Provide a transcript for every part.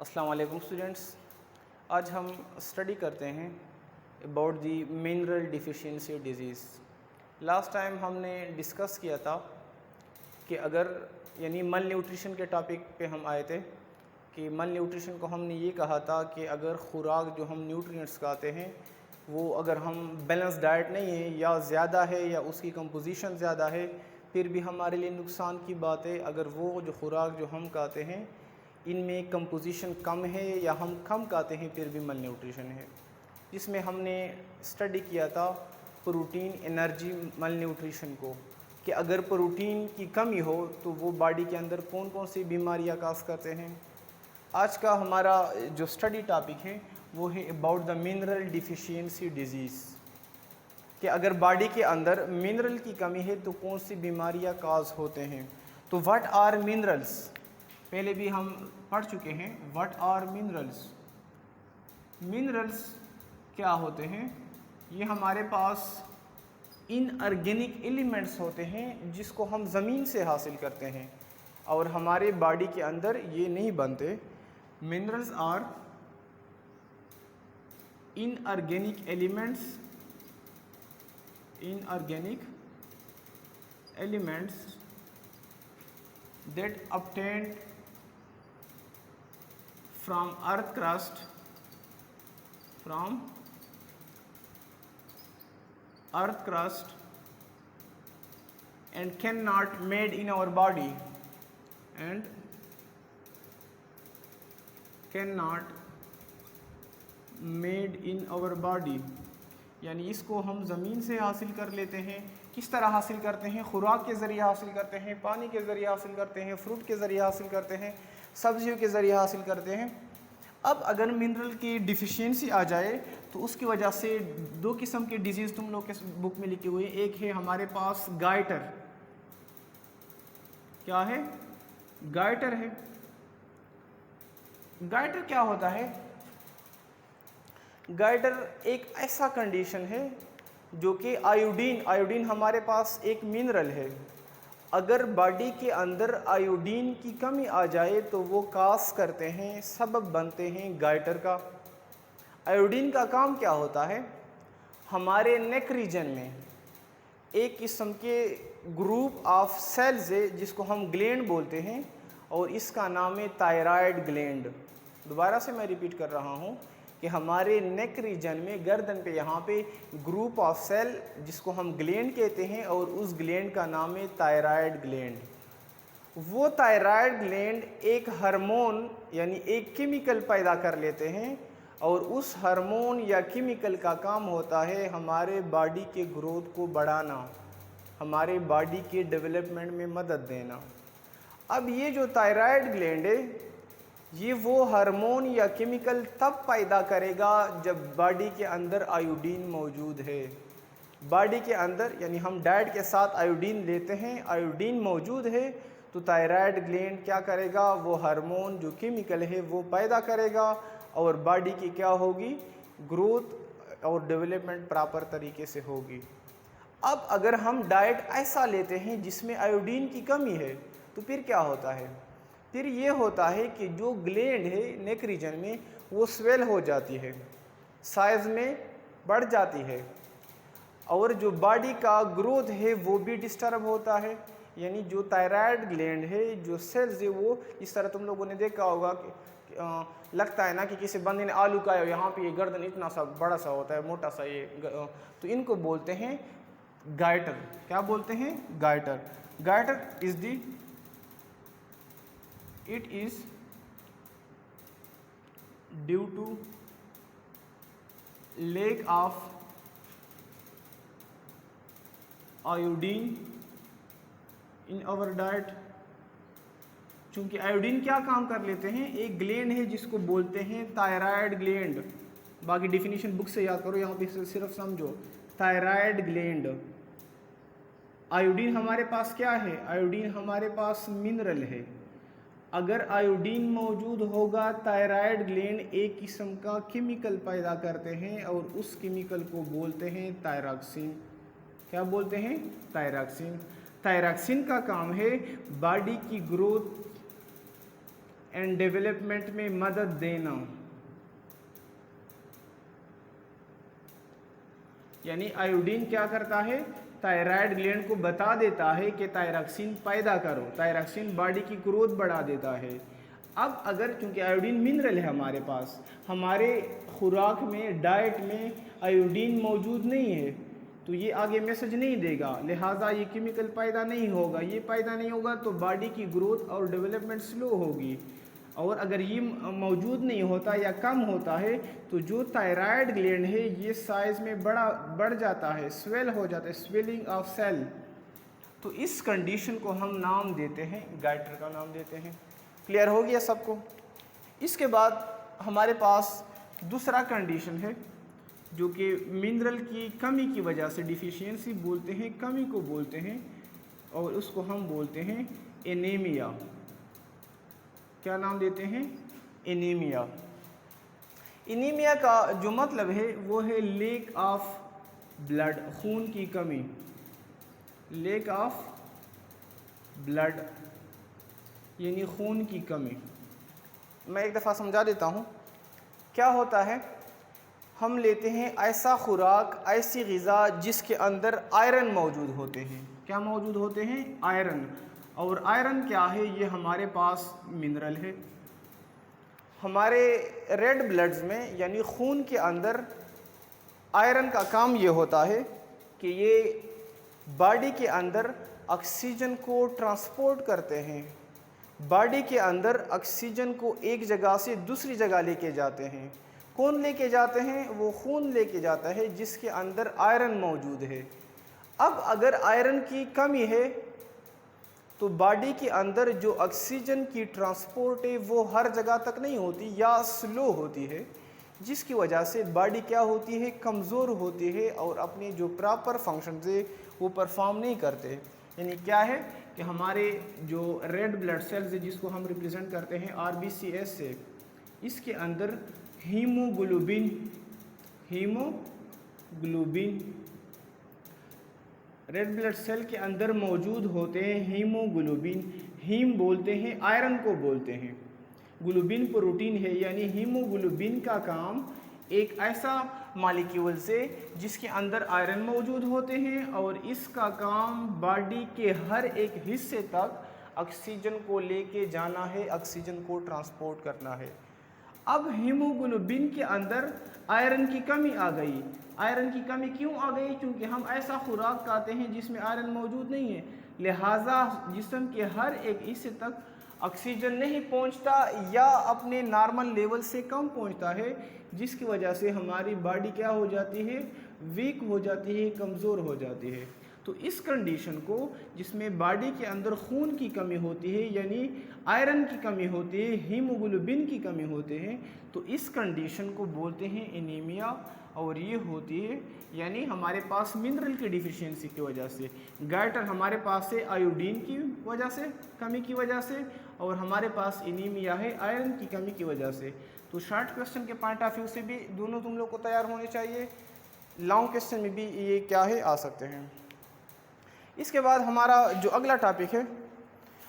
अस्सलाम वालेकुम स्टूडेंट्स। आज हम स्टडी करते हैं about the mineral deficiency disease. Last time हमने डिस्कस किया था कि अगर यानी मल न्यूट्रिशन के टॉपिक पे हम आए थे कि मल न्यूट्रिशन को हमने ये कहा था कि अगर खुराक जो हम न्यूट्रिएंट्स खाते हैं वो अगर हम बैलेंस डाइट नहीं है या ज़्यादा है या उसकी कंपोजिशन ज़्यादा है फिर भी हमारे लिए नुकसान की बात है। अगर वो जो खुराक जो हम खाते हैं इनमें कंपोजिशन कम है या हम कम खाते हैं फिर भी मल न्यूट्रिशन है। जिसमें हमने स्टडी किया था प्रोटीन एनर्जी मल न्यूट्रिशन को कि अगर प्रोटीन की कमी हो तो वो बॉडी के अंदर कौन कौन सी बीमारियां काज करते हैं। आज का हमारा जो स्टडी टॉपिक है वो है about the mineral deficiency disease कि अगर बॉडी के अंदर मिनरल की कमी है तो कौन सी बीमारियां काज होते हैं। तो व्हाट आर मिनरल्स पहले भी हम पढ़ चुके हैं। व्हाट आर मिनरल्स, मिनरल्स क्या होते हैं? ये हमारे पास इनऑर्गेनिक एलिमेंट्स होते हैं जिसको हम ज़मीन से हासिल करते हैं और हमारे बॉडी के अंदर ये नहीं बनते। Minerals are inorganic elements, inorganic elements that obtained from earth crust, and cannot made in our body and cannot made in our body। यानी इसको हम ज़मीन से हासिल कर लेते हैं। किस तरह हासिल करते हैं? खुराक के ज़रिए हासिल करते हैं, पानी के ज़रिए हासिल करते हैं, फ्रूट के ज़रिए हासिल करते हैं, सब्जियों के ज़रिए हासिल करते हैं। अब अगर मिनरल की डिफिशियंसी आ जाए तो उसकी वजह से दो किस्म के डिजीज़ तुम लोग के बुक में लिखे हुए। एक है हमारे पास गाइटर, क्या है? गाइटर है। गाइटर क्या होता है? गाइटर एक ऐसा कंडीशन है जो कि आयोडीन हमारे पास एक मिनरल है। अगर बॉडी के अंदर आयोडीन की कमी आ जाए तो वो काज करते हैं, सबब बनते हैं गाइटर का। आयोडीन का काम क्या होता है? हमारे नेक रीजन में एक किस्म के ग्रुप ऑफ सेल्स है जिसको हम ग्लैंड बोलते हैं और इसका नाम है थायराइड ग्लैंड। दोबारा से मैं रिपीट कर रहा हूँ कि हमारे नेक रीजन में गर्दन पे यहाँ पे ग्रुप ऑफ सेल जिसको हम ग्लैंड कहते हैं और उस ग्लैंड का नाम है थायराइड ग्लैंड। वो थायराइड ग्लैंड एक हार्मोन यानी एक केमिकल पैदा कर लेते हैं और उस हार्मोन या केमिकल का काम होता है हमारे बॉडी के ग्रोथ को बढ़ाना, हमारे बॉडी के डेवलपमेंट में मदद देना। अब ये जो थायराइड ग्लैंड है ये वो हार्मोन या केमिकल तब पैदा करेगा जब बॉडी के अंदर आयोडीन मौजूद है। बॉडी के अंदर यानी हम डाइट के साथ आयोडीन लेते हैं, आयोडीन मौजूद है तो थायराइड ग्लैंड क्या करेगा? वो हार्मोन जो केमिकल है वो पैदा करेगा और बॉडी की क्या होगी? ग्रोथ और डेवलपमेंट प्रॉपर तरीके से होगी। अब अगर हम डाइट ऐसा लेते हैं जिसमें आयोडीन की कमी है तो फिर क्या होता है? फिर ये होता है कि जो ग्लैंड है नेक रीजन में वो स्वेल हो जाती है, साइज में बढ़ जाती है और जो बॉडी का ग्रोथ है वो भी डिस्टर्ब होता है। यानी जो थायराइड ग्लैंड है, जो सेल्स है वो इस तरह तुम लोगों ने देखा होगा कि लगता है ना कि किसी बंदे ने आलू का यहाँ पे ये गर्दन इतना सा बड़ा सा होता है, मोटा सा ये, तो इनको बोलते हैं गाइटर। क्या बोलते हैं? Goitre. Goitre is the it is due to lack of iodine in our diet। चूंकि आयोडीन क्या काम कर लेते हैं? एक ग्लैंड है जिसको बोलते हैं थायराइड ग्लैंड। बाकी डिफिनीशन बुक से याद करो, यहाँ पे सिर्फ समझो थायराइड ग्लैंड। आयोडीन हमारे पास क्या है? आयोडीन हमारे पास मिनरल है। अगर आयोडीन मौजूद होगा थायराइड ग्लैंड एक किस्म का केमिकल पैदा करते हैं और उस केमिकल को बोलते हैं थायरॉक्सिन। क्या बोलते हैं? थायरॉक्सिन। थायरॉक्सिन का काम है बॉडी की ग्रोथ एंड डेवलपमेंट में मदद देना, यानी आयोडीन क्या करता है, थायराइड ग्लैंड को बता देता है कि थायरॉक्सिन पैदा करो, थायरॉक्सिन बॉडी की ग्रोथ बढ़ा देता है। अब अगर चूंकि आयोडीन मिनरल है हमारे पास, हमारे खुराक में डाइट में आयोडीन मौजूद नहीं है, तो ये आगे मैसेज नहीं देगा, लिहाजा ये केमिकल पैदा नहीं होगा। ये पैदा नहीं होगा तो बॉडी की ग्रोथ और डेवलपमेंट स्लो होगी। और अगर ये मौजूद नहीं होता या कम होता है तो जो थायराइड ग्लैंड है ये साइज में बढ़ जाता है, स्वेल हो जाता है, स्वेलिंग ऑफ सेल। तो इस कंडीशन को हम नाम देते हैं, गाइटर का नाम देते हैं। क्लियर हो गया सबको? इसके बाद हमारे पास दूसरा कंडीशन है जो कि मिनरल की कमी की वजह से, डिफिशियंसी बोलते हैं, कमी को बोलते हैं, और उसको हम बोलते हैं एनीमिया। क्या नाम देते हैं? एनीमिया। एनीमिया का जो मतलब है वो है लेक ऑफ ब्लड, खून की कमी, लेक ऑफ ब्लड यानी खून की कमी। मैं एक दफ़ा समझा देता हूँ। क्या होता है, हम लेते हैं ऐसा खुराक, ऐसी ग़िज़ा जिसके अंदर आयरन मौजूद होते हैं। क्या मौजूद होते हैं? आयरन। और आयरन क्या है? ये हमारे पास मिनरल है। हमारे रेड ब्लड्स में यानी खून के अंदर आयरन का काम ये होता है कि ये बॉडी के अंदर ऑक्सीजन को ट्रांसपोर्ट करते हैं, बॉडी के अंदर ऑक्सीजन को एक जगह से दूसरी जगह लेके जाते हैं। कौन लेके जाते हैं? वो खून लेके जाता है जिसके अंदर आयरन मौजूद है। अब अगर आयरन की कमी है तो बॉडी के अंदर जो ऑक्सीजन की ट्रांसपोर्ट है वो हर जगह तक नहीं होती या स्लो होती है, जिसकी वजह से बॉडी क्या होती है? कमज़ोर होती है और अपने जो प्रॉपर फंक्शन है वो परफॉर्म नहीं करते। यानी क्या है कि हमारे जो रेड ब्लड सेल्स है जिसको हम रिप्रेजेंट करते हैं RBCS से, इसके अंदर हीमोग्लोबिन रेड ब्लड सेल के अंदर मौजूद होते हैं हीमोग्लोबिन। हीम बोलते हैं, आयरन को बोलते हैं। ग्लोबिन प्रोटीन है, यानी हीमोग्लोबिन का काम एक ऐसा मॉलिक्यूल से जिसके अंदर आयरन मौजूद होते हैं और इसका काम बॉडी के हर एक हिस्से तक ऑक्सीजन को लेके जाना है, ऑक्सीजन को ट्रांसपोर्ट करना है। अब हीमोग्लोबिन के अंदर आयरन की कमी आ गई। आयरन की कमी क्यों आ गई? क्योंकि हम ऐसा खुराक खाते हैं जिसमें आयरन मौजूद नहीं है, लिहाजा जिस्म के हर एक हिस्से तक ऑक्सीजन नहीं पहुंचता या अपने नॉर्मल लेवल से कम पहुंचता है, जिसकी वजह से हमारी बॉडी क्या हो जाती है? वीक हो जाती है, कमज़ोर हो जाती है। तो इस कंडीशन को, जिसमें बॉडी के अंदर खून की कमी होती है यानी आयरन की कमी होती है, हीमोग्लोबिन की कमी होती है, तो इस कंडीशन को बोलते हैं एनीमिया। और ये होती है यानी हमारे पास मिनरल की डिफिशियंसी की वजह से। गाइटर हमारे पास है आयोडीन की वजह से, कमी की वजह से, और हमारे पास एनीमिया है आयरन की कमी की वजह से। तो शॉर्ट क्वेश्चन के पॉइंट ऑफ व्यू से भी दोनों तुम लोग को तैयार होने चाहिए, लॉन्ग क्वेश्चन में भी ये क्या है आ सकते हैं। इसके बाद हमारा जो अगला टॉपिक है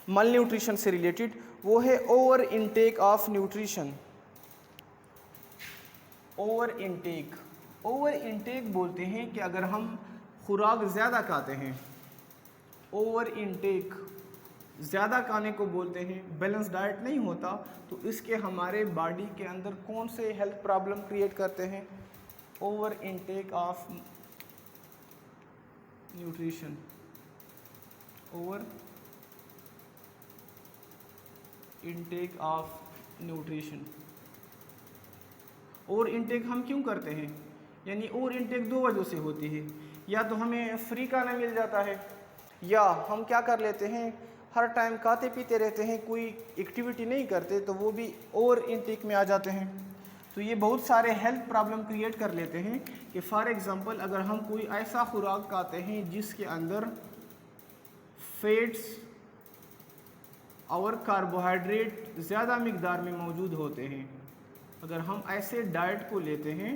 मल न्यूट्रिशन से रिलेटेड, वो है over intake of nutrition. Over intake बोलते हैं कि अगर हम खुराक ज़्यादा खाते हैं, ओवर इनटेक ज़्यादा खाने को बोलते हैं, बैलेंस डाइट नहीं होता, तो इसके हमारे बॉडी के अंदर कौन से हेल्थ प्रॉब्लम क्रिएट करते हैं? Over intake of nutrition. Over intake of nutrition. Over intake हम क्यों करते हैं? यानी ओवर इनटेक दो वजह से होती है, या तो हमें फ्री खाना मिल जाता है, या हम क्या कर लेते हैं हर टाइम खाते पीते रहते हैं, कोई एक्टिविटी नहीं करते, तो वो भी ओवर इनटेक में आ जाते हैं। तो ये बहुत सारे हेल्थ प्रॉब्लम क्रिएट कर लेते हैं कि फॉर एग्ज़ाम्पल अगर हम कोई ऐसा खुराक खाते हैं जिसके अंदर फैट्स और कार्बोहाइड्रेट ज़्यादा मिकदार में मौजूद होते हैं, अगर हम ऐसे डाइट को लेते हैं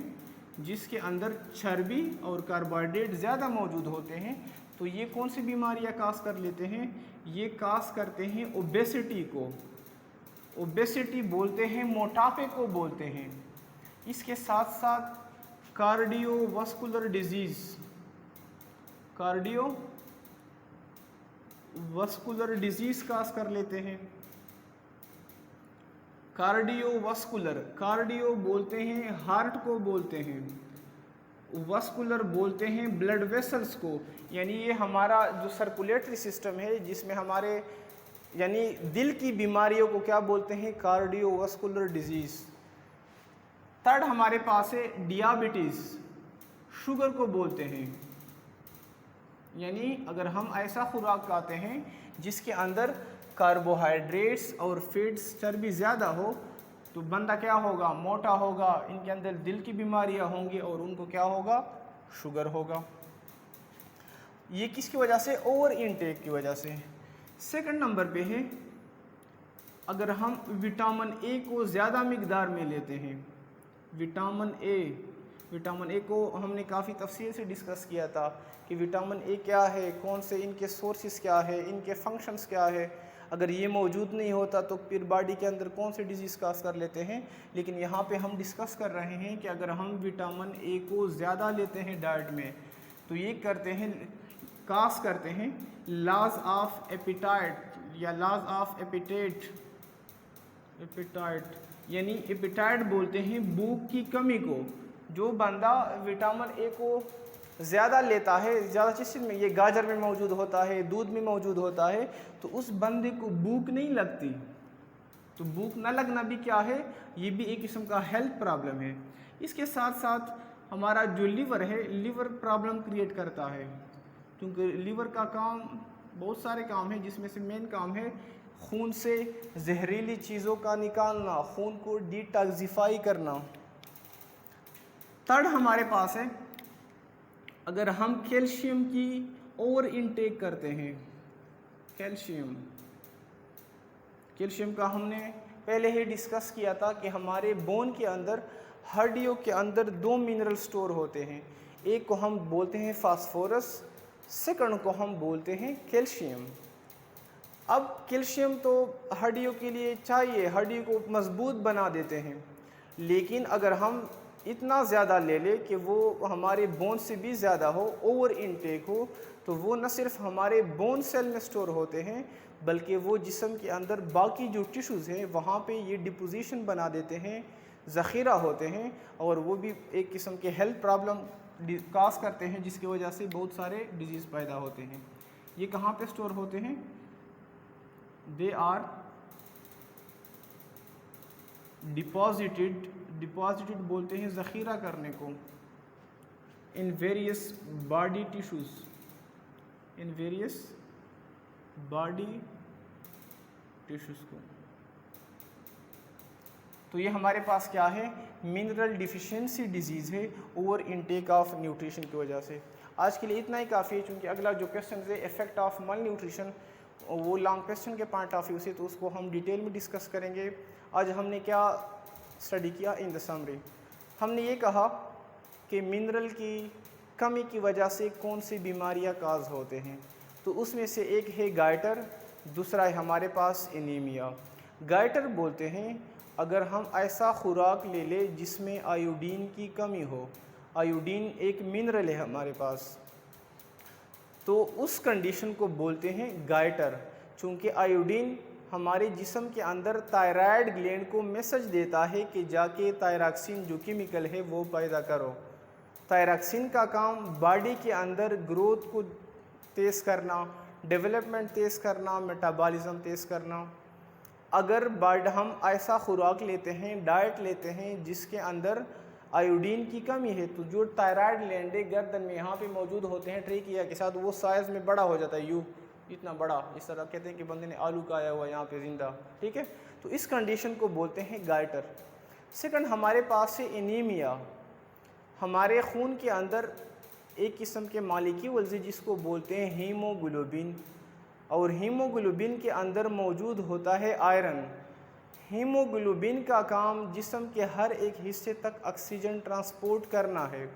जिसके अंदर चर्बी और कार्बोहाइड्रेट ज़्यादा मौजूद होते हैं, तो ये कौन सी बीमारियां काज कर लेते हैं? ये काज करते हैं ओबेसिटी को। ओबेसिटी बोलते हैं, मोटापे को बोलते हैं। इसके साथ साथ कार्डियोवास्कुलर डिजीज़, कार्डियोवास्कुलर डिजीज़ का कर लेते हैं। कार्डियोवास्कुलर, कार्डियो बोलते हैं हार्ट को बोलते हैं, वास्कुलर बोलते हैं ब्लड वेसल्स को, यानी ये हमारा जो सर्कुलेटरी सिस्टम है जिसमें हमारे यानी दिल की बीमारियों को क्या बोलते हैं, कार्डियोवास्कुलर डिजीज़। थर्ड हमारे पास है डियाबिटीज़, शुगर को बोलते हैं। यानी अगर हम ऐसा खुराक खाते हैं जिसके अंदर कार्बोहाइड्रेट्स और फैट्स चर्बी ज़्यादा हो तो बंदा क्या होगा, मोटा होगा, इनके अंदर दिल की बीमारियां होंगी और उनको क्या होगा, शुगर होगा। ये किसकी वजह से, ओवर इनटेक की वजह से। सेकंड नंबर पे है अगर हम विटामिन ए को ज़्यादा मिकदार में लेते हैं। विटामिन ए को हमने काफ़ी तफसील से डिस्कस किया था कि विटामिन ए क्या है, कौन से इनके सोर्सेस क्या है, इनके फंक्शंस क्या है। अगर ये मौजूद नहीं होता तो फिर बॉडी के अंदर कौन से डिजीज़ काज कर लेते हैं। लेकिन यहाँ पे हम डिस्कस कर रहे हैं कि अगर हम विटामिन ए को ज़्यादा लेते हैं डाइट में तो ये करते हैं, काज करते हैं लॉस ऑफ एपिटाइट या लॉस ऑफ एपिटाइट, यानी एपिटाइट बोलते हैं भूख की कमी को। जो बंदा विटामिन ए को ज़्यादा लेता है, ज़्यादा चीज़ में, ये गाजर में मौजूद होता है, दूध में मौजूद होता है, तो उस बंदे को भूख नहीं लगती। तो भूख न लगना भी क्या है, ये भी एक किस्म का हेल्थ प्रॉब्लम है। इसके साथ साथ हमारा जो लीवर है, लीवर प्रॉब्लम क्रिएट करता है, क्योंकि लीवर का काम बहुत सारे काम है जिसमें से मेन काम है खून से जहरीली चीज़ों का निकालना, खून को डिटॉक्सिफाई करना। थर्ड हमारे पास है अगर हम कैल्शियम की ओवर इनटेक करते हैं। कैल्शियम का हमने पहले ही डिस्कस किया था कि हमारे बोन के अंदर, हड्डियों के अंदर दो मिनरल स्टोर होते हैं। एक को हम बोलते हैं फास्फोरस, सेकंड को हम बोलते हैं कैल्शियम। अब कैल्शियम तो हड्डियों के लिए चाहिए, हड्डी को मजबूत बना देते हैं, लेकिन अगर हम इतना ज़्यादा ले ले कि वो हमारे बोन से भी ज़्यादा हो, ओवर इनटेक हो, तो वो न सिर्फ हमारे बोन सेल में स्टोर होते हैं बल्कि वो जिस्म के अंदर बाकी जो टिश्यूज़ हैं वहाँ पे ये डिपोजिशन बना देते हैं, ज़ख़ीरा होते हैं, और वो भी एक किस्म के हेल्थ प्रॉब्लम काज करते हैं जिसकी वजह से बहुत सारे डिजीज़ पैदा होते हैं। ये कहाँ पे स्टोर होते हैं, दे आर डिपॉजिटेड बोलते हैं ज़ख़ीरा करने को, in various body tissues, in various body tissues को। तो ये हमारे पास क्या है, मिनरल डिफिशिएंसी डिजीज़ है, ओवर इनटेक ऑफ न्यूट्रिशन की वजह से। आज के लिए इतना ही काफ़ी है, क्योंकि अगला जो क्वेश्चन है इफेक्ट ऑफ मल न्यूट्रिशन, वो लॉन्ग क्वेश्चन के पॉइंट ऑफ व्यू से, तो उसको हम डिटेल में डिस्कस करेंगे। आज हमने क्या स्टडी किया, इन द समरी हमने ये कहा कि मिनरल की कमी की वजह से कौन सी बीमारियां काज होते हैं। तो उसमें से एक है गाइटर, दूसरा है हमारे पास एनीमिया। गाइटर बोलते हैं अगर हम ऐसा खुराक ले ले जिसमें आयोडीन की कमी हो, आयोडीन एक मिनरल है हमारे पास, तो उस कंडीशन को बोलते हैं गाइटर। चूँकि आयोडीन हमारे जिस्म के अंदर थायराइड ग्लैंड को मैसेज देता है कि जाके थायरॉक्सिन जो केमिकल है वो पैदा करो। थायरॉक्सिन का काम बॉडी के अंदर ग्रोथ को तेज़ करना, डेवलपमेंट तेज़ करना, मेटाबॉलिज्म तेज़ करना। अगर हम ऐसा खुराक लेते हैं, डाइट लेते हैं जिसके अंदर आयोडीन की कमी है, तो जो थायराइड ग्लैंड है गर्दन में यहाँ पे मौजूद होते हैं ट्रेकिया के साथ, वो साइज़ में बड़ा हो जाता है, यूँ इतना बड़ा, इस तरह कहते हैं कि बंदे ने आलू का आया हुआ यहाँ पे ज़िंदा, ठीक है। तो इस कंडीशन को बोलते हैं गाइटर। सेकंड हमारे पास है एनीमिया। हमारे खून के अंदर एक किस्म के मॉलिक्यूल्स है जिसको बोलते हैं हीमोग्लोबिन, और हीमोग्लोबिन के अंदर मौजूद होता है आयरन। हीमोग्लोबिन का काम जिस्म के हर एक हिस्से तक ऑक्सीजन ट्रांसपोर्ट करना है।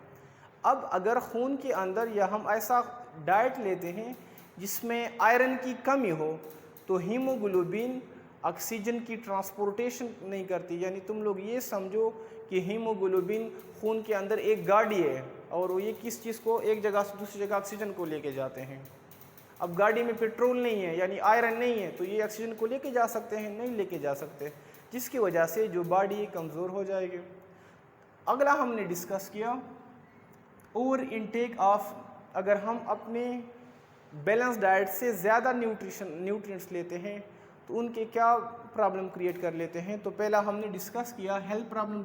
अब अगर खून के अंदर या हम ऐसा डाइट लेते हैं जिसमें आयरन की कमी हो, तो हीमोग्लोबिन ऑक्सीजन की ट्रांसपोर्टेशन नहीं करती। यानी तुम लोग ये समझो कि हीमोग्लोबिन खून के अंदर एक गाड़ी है और वो ये किस चीज़ को एक जगह से दूसरी जगह ऑक्सीजन को लेके जाते हैं। अब गाड़ी में पेट्रोल नहीं है यानी आयरन नहीं है तो ये ऑक्सीजन को लेके जा सकते हैं? नहीं लेके जा सकते, जिसकी वजह से जो बॉडी कमज़ोर हो जाएगी। अगला हमने डिस्कस किया ओवर इनटेक ऑफ, अगर हम अपने बैलेंस डाइट से ज़्यादा न्यूट्रिएंट्स लेते हैं तो उनके क्या प्रॉब्लम क्रिएट कर लेते हैं। तो पहला हमने डिस्कस किया हेल्थ प्रॉब्लम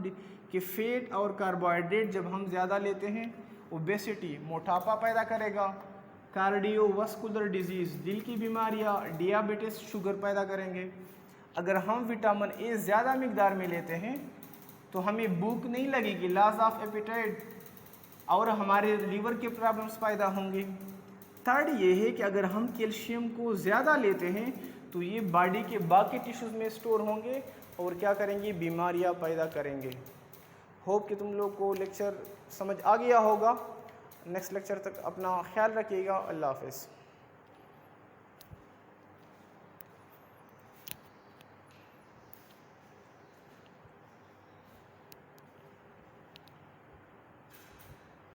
कि फैट और कार्बोहाइड्रेट जब हम ज़्यादा लेते हैं ओबेसिटी मोटापा पैदा करेगा, कार्डियोवास्कुलर डिजीज़ दिल की बीमारियाँ, डियाबिटीज शुगर पैदा करेंगे। अगर हम विटामिन ए ज़्यादा मकदार में लेते हैं तो हमें भूख नहीं लगेगी, लॉस ऑफ एपेटाइट, और हमारे लीवर के प्रॉब्लम्स पैदा होंगे। थर्ड ये है कि अगर हम कैल्शियम को ज़्यादा लेते हैं तो ये बॉडी के बाकी टिश्यूज़ में स्टोर होंगे और क्या करेंगे, बीमारियां पैदा करेंगे। होप कि तुम लोग को लेक्चर समझ आ गया होगा। नेक्स्ट लेक्चर तक अपना ख्याल रखिएगा। अल्लाह हाफ़िज़।